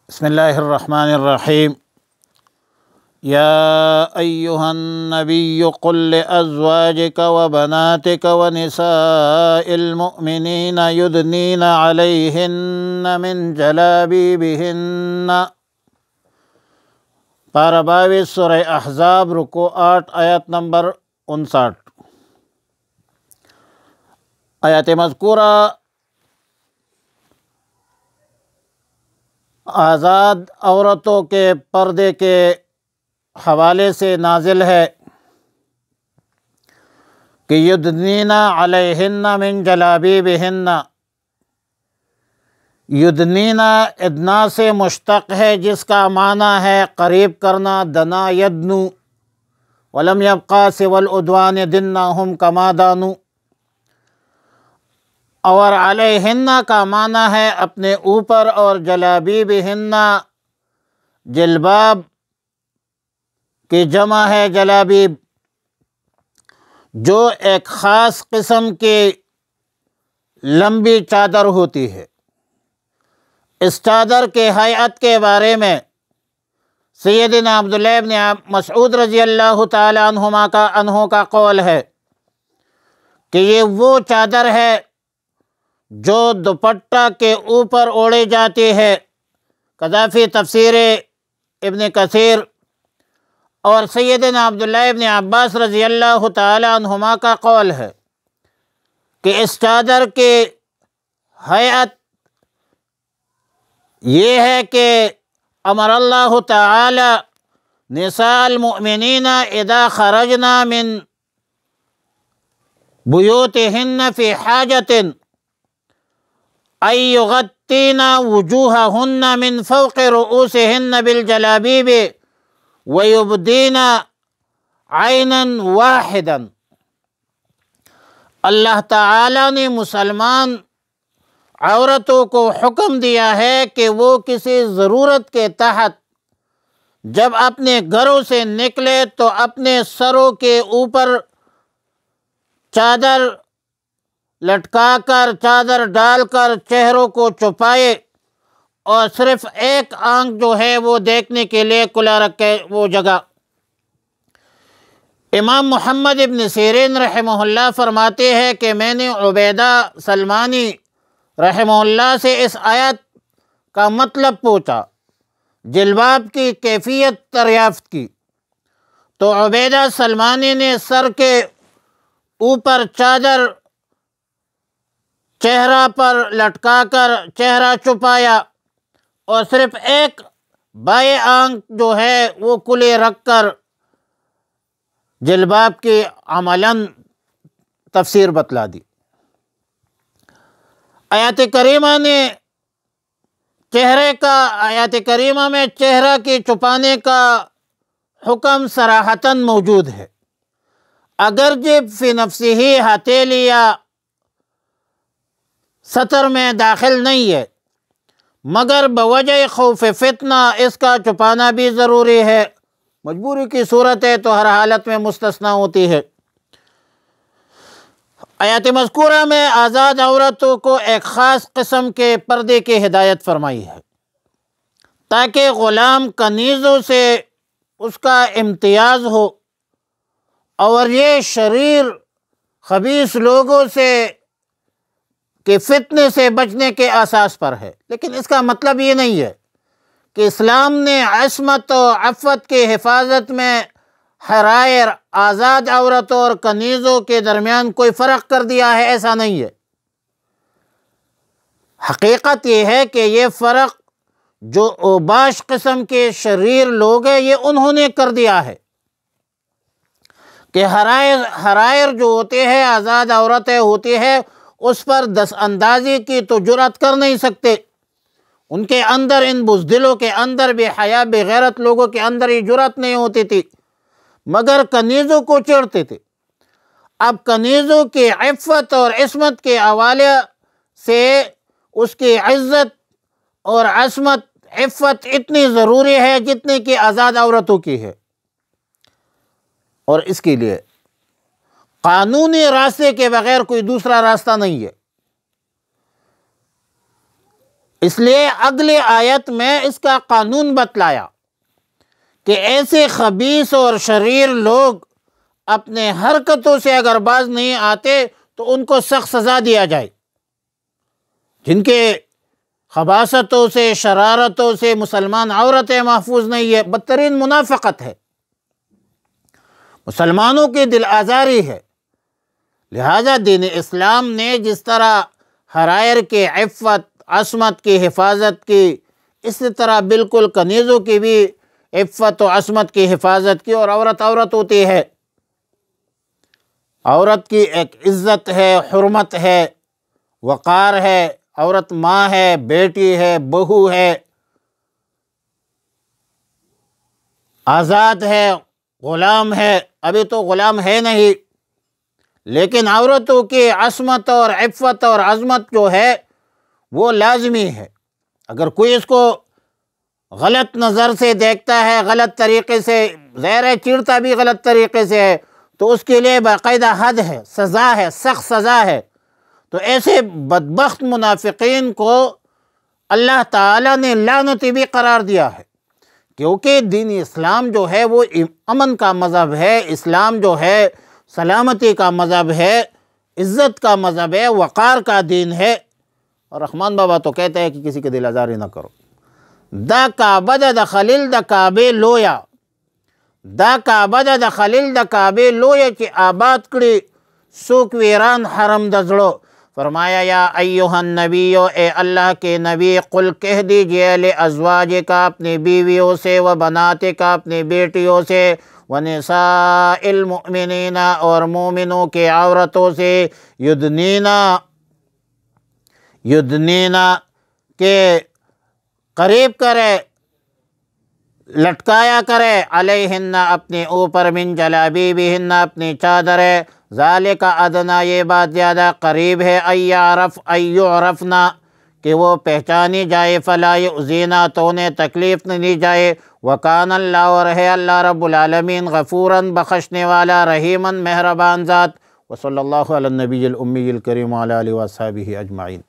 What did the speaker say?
بسم اللہ الرحمن الرحیم یا ایہا النبی قل لأزواجک وبناتک ونساء المؤمنین یدنین علیہن من جلابیبہن۔ پارہ 22 سورہ احزاب رکوع 8 آیت نمبر 59۔ آیت مذکورہ آزاد عورتوں کے پردے کے حوالے سے نازل ہے کہ یدنین علیہن من جلابیبہن۔ یدنین ادنا سے مشتق ہے جس کا معنی ہے قریب کرنا، دنا یدنو، ولم یبقى سوى العدوان دنهم کما دانو۔ اور علیہن کا معنی ہے اپنے اوپر، اور جلابیبہن جلباب کی جمع ہے جلابیب، جو ایک خاص قسم کی لمبی چادر ہوتی ہے۔ اس چادر کے ہیئت کے بارے میں سیدنا عبداللہ بن مسعود رضی اللہ تعالی عنہ کا قول ہے کہ یہ وہ چادر ہے جو دوپٹہ کے اوپر اوڑھی جاتی ہے۔ قذافی تفسیر ابن کثیر اور سیدنا عبداللہ ابن عباس رضی اللہ تعالی عنہما کا قول ہے کہ اس چادر کی ہیئت یہ ہے کہ امر اللہ تعالی نساء المؤمنین اذا خرجنا من بیوتہن فی حاجۃ ان یغطین وجوہہن من فوق رؤوسہن بالجلابیب ویبدین عینا واحدا۔ اللہ تعالیٰ نے مسلمان عورتوں کو حکم دیا ہے کہ وہ کسی ضرورت کے تحت جب اپنے گھروں سے نکلے تو اپنے سروں کے اوپر چادر لٹکا کر، چادر ڈال کر چہروں کو چھپائے، اور صرف ایک آنکھ جو ہے وہ دیکھنے کے لیے کھلا رکھے وہ جگہ۔ امام محمد ابن سیرین رحمہ اللہ فرماتے ہیں کہ میں نے عبیدہ سلمانی رحمہ اللہ سے اس آیت کا مطلب پوچھا، جلباب کی کیفیت دریافت کی، تو عبیدہ سلمانی نے سر کے اوپر چادر چہرہ پر لٹکا کر چہرہ چھپایا، اور صرف ایک بائیں آنکھ جو ہے وہ کھلے رکھ کر جلباب کی عملاً تفسیر بتلا دی۔ آیات کریمہ میں چہرہ کے چھپانے کا حکم صراحتاً موجود ہے، اگرچہ فی نفسہ ہتھیلی یا سطر میں داخل نہیں ہے، مگر بوجہ خوف فتنہ اس کا چھپانا بھی ضروری ہے۔ مجبوری کی صورت ہے تو ہر حالت میں مستثنیٰ ہوتی ہے۔ آیات مذکورہ میں آزاد عورتوں کو ایک خاص قسم کے پردے کی ہدایت فرمائی ہے تاکہ غلام کنیزوں سے اس کا امتیاز ہو، اور یہ شریر خبیث لوگوں سے کہ فتنے سے بچنے کے اساس پر ہے۔ لیکن اس کا مطلب یہ نہیں ہے کہ اسلام نے عصمت و عفت کی حفاظت میں حرائر آزاد عورتوں اور کنیزوں کے درمیان کوئی فرق کر دیا ہے، ایسا نہیں ہے۔ حقیقت یہ ہے کہ یہ فرق جو اوباش قسم کے شریر لوگ ہیں یہ انہوں نے کر دیا ہے کہ حرائر جو ہوتے ہیں، آزاد عورتیں ہوتی ہیں، اس پر دست اندازی کی تو جرأت کر نہیں سکتے۔ ان کے اندر، ان بزدلوں کے اندر، بے حیا بے غیرت لوگوں کے اندر یہ جرأت نہیں ہوتی تھی، مگر کنیزوں کو چڑھتے تھے۔ اب کنیزوں کی عفت اور عصمت کے حوالے سے اس کی عزت اور عصمت عفت اتنی ضروری ہے جتنی کہ آزاد عورتوں کی ہے، اور اس کے لیے قانونی راستے کے بغیر کوئی دوسرا راستہ نہیں ہے۔ اس لیے اگلی آیت میں اس کا قانون بتلایا کہ ایسے خبیث اور شریر لوگ اپنے حرکتوں سے اگر باز نہیں آتے تو ان کو سخت سزا دیا جائے، جن کے خباثتوں سے شرارتوں سے مسلمان عورتیں محفوظ نہیں ہے، بدترین منافقت ہے، مسلمانوں کی دل آزاری ہے۔ لہذا دین اسلام نے جس طرح حرائر کے عفت عصمت کی حفاظت کی، اسی طرح بالکل کنیزوں کی بھی عفت و عصمت کی حفاظت کی، اور عورت عورت ہوتی ہے، عورت کی ایک عزت ہے، حرمت ہے، وقار ہے، عورت ماں ہے، بیٹی ہے، بہو ہے، آزاد ہے، غلام ہے، ابھی تو غلام ہے نہیں، لیکن عورتوں کی عصمت اور عفت اور عظمت جو ہے وہ لازمی ہے۔ اگر کوئی اس کو غلط نظر سے دیکھتا ہے، غلط طریقے سے، ظاہر ہے چڑھتا بھی غلط طریقے سے ہے، تو اس کے لیے باقاعدہ حد ہے، سزا ہے، سخت سزا ہے۔ تو ایسے بدبخت منافقین کو اللہ تعالیٰ نے لعنتی بھی قرار دیا ہے، کیونکہ دین اسلام جو ہے وہ امن کا مذہب ہے، اسلام جو ہے سلامتی کا مذہب ہے، عزت کا مذہب ہے، وقار کا دین ہے۔ اور رحمان بابا تو کہتے ہیں کہ کسی کے دل آزاری نہ کرو۔ دا کعبہ دا خلیل دا کعبے لویا، دا کعبہ دا خلیل دا کعبے لویا کہ آباد کری سوک ویران حرم دزڑو۔ فرمایا یا ایوہ النبیو، اے اللہ کے نبی، قل کہہ دیجئے لازواجکا، اپنی بیویوں سے، و بناتکا، اپنی بیٹیوں سے، ونساء المؤمنین، اور مومنوں کے عورتوں سے، یدنینا کے قریب کرے، لٹکایا کرے، علیہن اپنے اوپر، من جلابیبہن اپنی چادریں، ذالک ادنا یہ بات زیادہ قریب ہے، ایعرفنا کہ وہ پہچانی جائے، فلا یؤذینا تو انہیں تکلیف نہ دی جائے، وکان اللہ اور ہے اللہ رب العالمین غفوراً بخشنے والا، رحیماً مہربان ذات۔ وصلی اللہ علی النبی الامی الکریم وعلی آلہ وصحبہ اجمعین۔